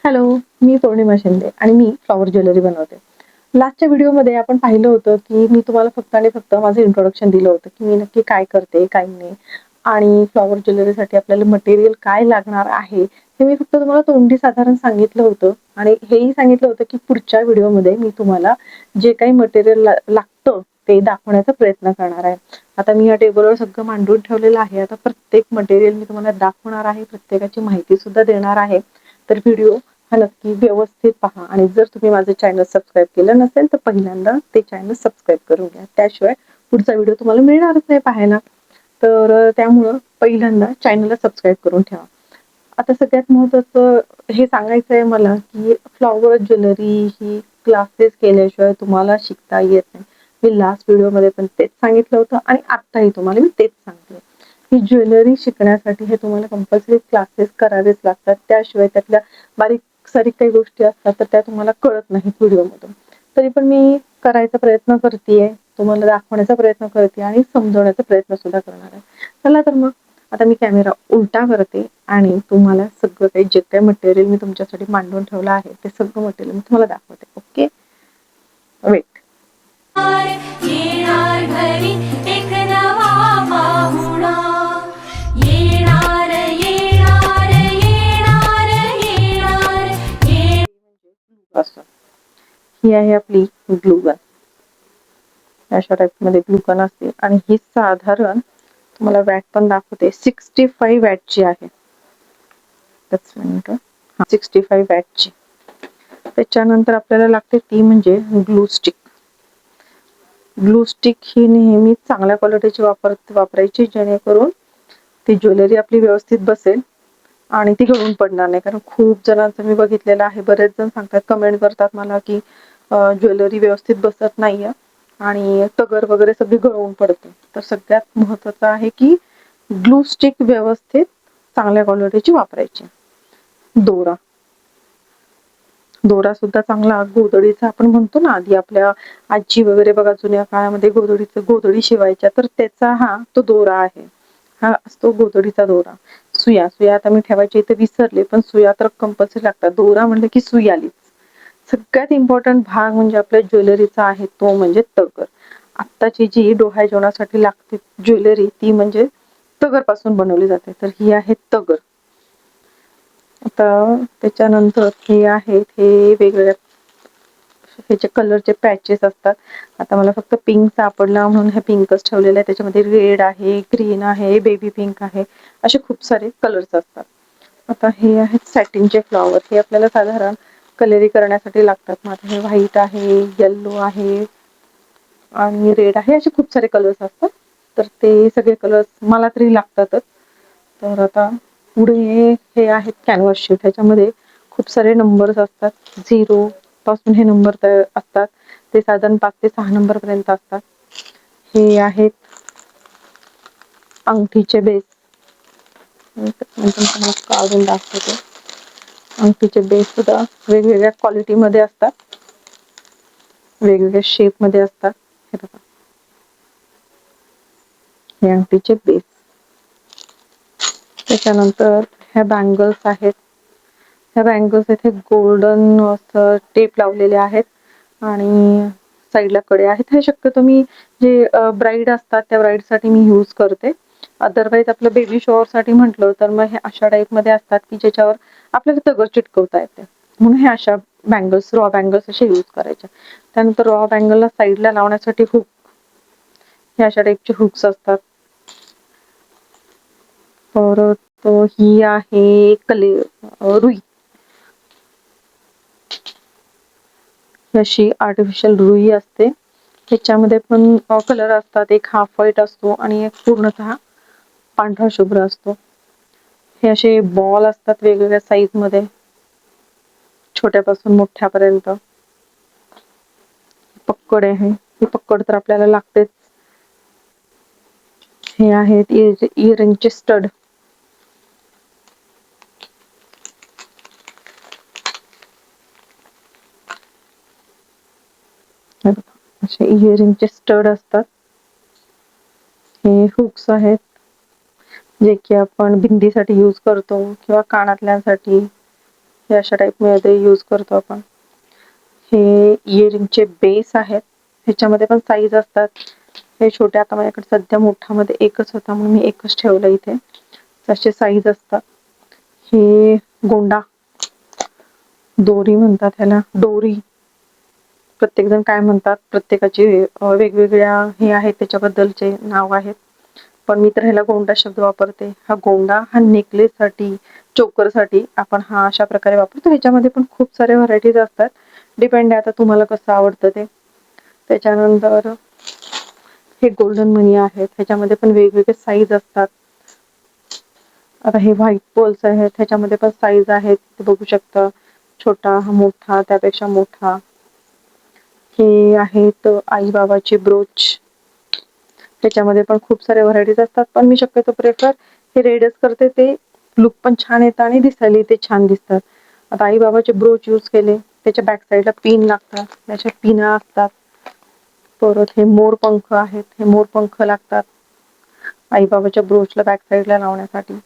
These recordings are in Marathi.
हॅलो, मी पौर्णिमा शिंदे आणि मी फ्लॉवर ज्वेलरी बनवते. लास्टच्या व्हिडिओमध्ये आपण पाहिलं होतं, की मी तुम्हाला फक्त आणि फक्त माझं इंट्रोडक्शन दिलं होतं, की मी नक्की काय करते, काय नाही आणि फ्लॉवर ज्वेलरीसाठी आपल्याला मटेरियल काय लागणार आहे, हे मी फक्त तुम्हाला तोंडी साधारण सांगितलं होतं आणि हेही सांगितलं होतं, की पुढच्या व्हिडिओमध्ये मी तुम्हाला जे काही मटेरियल लागतं ते दाखवण्याचा प्रयत्न करणार आहे. आता मी या टेबलवर सगळं मांडून ठेवलेलं आहे. आता प्रत्येक मटेरियल मी तुम्हाला दाखवणार आहे, प्रत्येकाची माहिती सुद्धा देणार आहे. तर व्हिडिओ हा नक्की व्यवस्थित पहा आणि जर तुम्ही माझे चॅनल सबस्क्राईब केलं नसेल तर पहिल्यांदा ते चॅनल सबस्क्राईब करून घ्या. त्याशिवाय पुढचा व्हिडिओ तुम्हाला मिळणारच नाही पाहायला. तर त्यामुळं पहिल्यांदा चॅनलला सबस्क्राईब करून ठेवा. आता सगळ्यात महत्त्वाचं हे सांगायचं आहे मला, की फ्लॉवर ज्वेलरी ही क्लासेस केल्याशिवाय तुम्हाला शिकता येत नाही. मी लास्ट व्हिडिओमध्ये पण तेच सांगितलं होतं आणि आत्ताही तुम्हाला मी तेच सांगते. ही ज्वेलरी शिकण्यासाठी हे तुम्हाला कंपल्सरी क्लासेस करावेच लागतात. त्याशिवाय त्यातल्या बारीक सारीक काही गोष्टी असतात तर त्या तुम्हाला कळत नाहीत व्हिडिओमधून. तरी पण मी करायचा प्रयत्न करतेय, तुम्हाला दाखवण्याचा प्रयत्न करते आणि समजवण्याचा प्रयत्न सुद्धा करणार आहे. चला तर मग आता मी कॅमेरा उलटा करते आणि तुम्हाला सगळं काही जे काही मटेरियल मी तुमच्यासाठी मांडून ठेवलं आहे ते सगळं मटेरियल मी तुम्हाला दाखवते. Okay, wait. येणार घरी एक नवा पाहुणा, येणार येणार येणार येणार असं ही आहे आपली ग्लू गन. अशा टाईप मध्ये ग्लू गन असते आणि ही साधारण तुम्हाला वॅट पण दाखवते. 65 वॅटची आहे. 65 वॅटची. त्याच्यानंतर आपल्याला लागते ती म्हणजे ग्लू स्टिक. ग्लू स्टिक ही नेहमी चांगल्या क्वालिटीची वापरायची, जेणेकरून ती ज्वेलरी आपली व्यवस्थित बसेल आणि ती गळून पडणार नाही. कारण खूप जणांचं मी बघितलेलं आहे, बरेच जण सांगतात, कमेंट करतात मला, की ज्वेलरी व्यवस्थित बसत नाहीये आणि तगर वगैरे सगळी गळून पडते. तर सगळ्यात महत्त्वाचं आहे की ग्लू स्टिक व्यवस्थित चांगल्या क्वालिटीची वापरायची. दोरा दोरा सुद्धा चांगला गोधडीचा आपण म्हणतो ना, आधी आपल्या आजी वगैरे बघा जुन्या काळामध्ये गोधडी शिवायच्या, तर त्याचा हा तो दोरा आहे. हा असतो गोधडीचा दोरा. सुया आता मी ठेवायची इथे विसरले, पण सुया तर कंपल्सरी लागतात. दोरा म्हणलं की सुई आलीच. सगळ्यात इम्पॉर्टंट भाग म्हणजे आपल्या ज्वेलरीचा आहे तो म्हणजे तगर. आत्ताची जी डोहाळे जेवणासाठी लागते ज्वेलरी ती म्हणजे तगर पासून बनवली जाते. तर ही आहे तगर. आता त्याच्यानंतर हे आहेत हे वेगवेगळ्या ह्याचे कलरचे पॅचेस असतात. आता मला फक्त पिंक सापडला म्हणून हे पिंकच ठेवलेलं आहे. त्याच्यामध्ये रेड आहे, ग्रीन आहे, बेबी पिंक आहे, असे खूप सारे कलर्स असतात. आता हे आहेत सॅटिनचे फ्लॉवर. हे आपल्याला साधारण कलरी करण्यासाठी लागतात. मग आता हे व्हाईट आहे, येल्लो आहे आणि रेड आहे, असे खूप सारे कलर्स असतात. तर ते सगळे कलर्स मला तरी लागतातच. तर आता पुढे हे आहेत कॅनव्हास शीट. ह्याच्यामध्ये खूप सारे नंबर्स असतात. 0 पासून हे नंबर असतात. ते साधारण 5 ते 6 नंबर पर्यंत असतात. हे आहेत अंगठीचे बेस. काढून दाखवते. अंगठीचे बेस सुद्धा वेगवेगळ्या क्वालिटी मध्ये असतात, वेगवेगळ्या शेप मध्ये असतात. हे बघा, हे अंगठीचे बेस. त्याच्यानंतर ह्या बँगल्स आहेत. ह्या बँगल्स इथे गोल्डन असं टेप लावलेले आहेत आणि साईडला कडे आहेत. हे शक्यतो मी जे ब्राईड असतात त्या ब्राईड साठी मी यूज करते. अदरवाईज आपलं बेबी शॉवर साठी म्हटलं तर मग हे अशा टाईप मध्ये असतात की ज्याच्यावर आपल्याला तगर चिटकवता येते, म्हणून हे अशा बँगल्स, रॉ बँगल्स असे यूज करायचे. त्यानंतर रॉ बँगलला साईडला लावण्यासाठी हुक, हे अशा टाईपचे हुक्स असतात. परत ही आहे रुई. अशी आर्टिफिशियल रुई असते. ह्याच्यामध्ये पण कलर असतात. एक हाफ व्हाईट असतो आणि एक पूर्णतः पांढरा शुभ्र असतो. हे असे बॉल असतात वेगवेगळ्या साईज मध्ये, छोट्यापासून मोठ्यापर्यंत. पक्कड आहे, ही पक्कड तर आपल्याला लागतेच. हे आहेत इयरिंगचे स्टड. असे इयरिंगचे स्टड असतात. हे हुक्स आहेत जे की आपण बिंदीसाठी यूज करतो किंवा कानातल्यासाठी. हे अशा टाईपमध्ये यूज करतो आपण. हे इयरिंगचे बेस आहेत, ह्याच्यामध्ये पण साईज असतात. हे छोटे, आता माझ्याकडे सध्या मोठामध्ये एकच होता म्हणून मी एकच ठेवलं इथे. तसे साईज असतात. हे गोंडा, दोरी म्हणतात ह्याला, डोरी, प्रत्येक जण काय म्हणतात, प्रत्येकाचे वेगवेगळ्या हे आहेत, त्याच्याबद्दलचे नाव आहेत. पण मी तर ह्याला गोंडा शब्द वापरते. हा गोंडा हा नेकलेससाठी, चोकरसाठी आपण हा अशा प्रकारे वापरतो. ह्याच्यामध्ये पण खूप सारे व्हरायटीज असतात, डिपेंड आहे आता तुम्हाला कसं आवडतं ते. त्याच्यानंतर हे गोल्डन मनी आहेत, ह्याच्यामध्ये पण वेगवेगळे साईज असतात. आता हे व्हाईट पोल्स आहेत, ह्याच्यामध्ये पण साईज आहेत, ते बघू शकता. छोटा, मोठा, त्यापेक्षा मोठा. हे आहेत आई बाबाचे ब्रोच, त्याच्यामध्ये पण खूप सारे व्हरायटीज असतात. पण मी शक्यतो प्रेफर हे रेडच करते, ते लुक पण छान येतं आणि दिसायला ते छान दिसतात. आता आई बाबाचे ब्रोच यूज केले, त्याच्या बॅक साईडला पिन लागतात, त्याच्या पिना असतात. परत हे मोरपंख आहेत, हे मोरपंख लागतात आई बाबाच्या ब्रोचला बॅक साईडला लावण्यासाठी.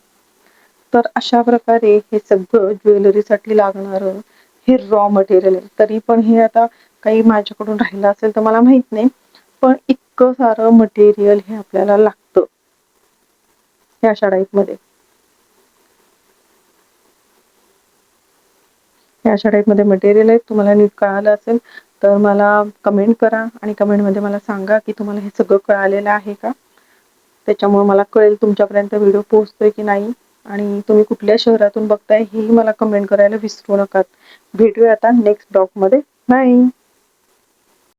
तर अशा प्रकारे हे सगळं ज्वेलरीसाठी लागणारं हे रॉ मटेरियल आहे. तरी पण हे आता काही माझ्याकडून राहिलं असेल तर मला माहित नाही, पण इतकं सारं मटेरियल हे आपल्याला लागतं हे अशा टाईपमध्ये. हे अशा टाईपमध्ये मटेरियल आहे. तुम्हाला नीट कळालं असेल तर मला कमेंट करा आणि कमेंटमध्ये मला सांगा की तुम्हाला हे सगळं कळालेलं आहे का. त्याच्यामुळे मला कळेल तुमच्यापर्यंत व्हिडिओ पोहोचतोय की नाही. आणि तुम्ही कुठल्या शहरातून बघताय हेही मला कमेंट करायला विसरू नका. भेटूया आता नेक्स्ट ब्लॉगमध्ये. बाय.